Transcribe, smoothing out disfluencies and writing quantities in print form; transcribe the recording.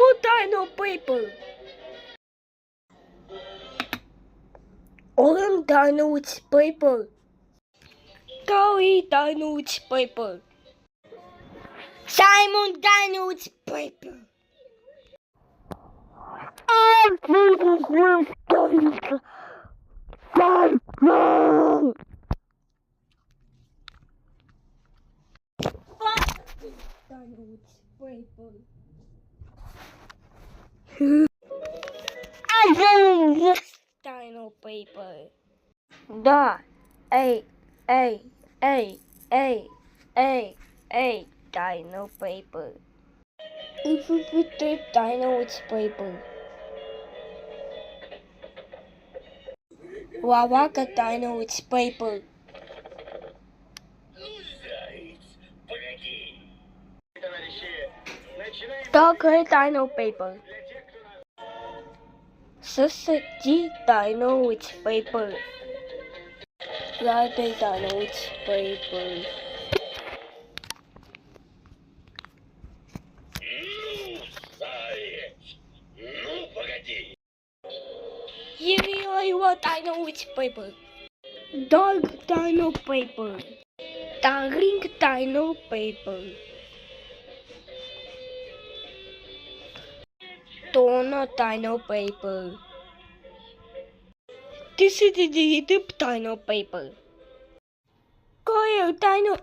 Blue dino paper. Orange dino with paper. Curry dino with paper. Simon dino with paper. Dino with paper. Dino paper. Da, a, dino paper. If you put the dino with paper. Wawaka dino with paper. Dog dino paper. Sausage dino with paper. Rabbit dino with paper. Here dino with paper. Dog dino paper. Darling dino paper. Donut dino paper. This is the dino paper. Coil dino.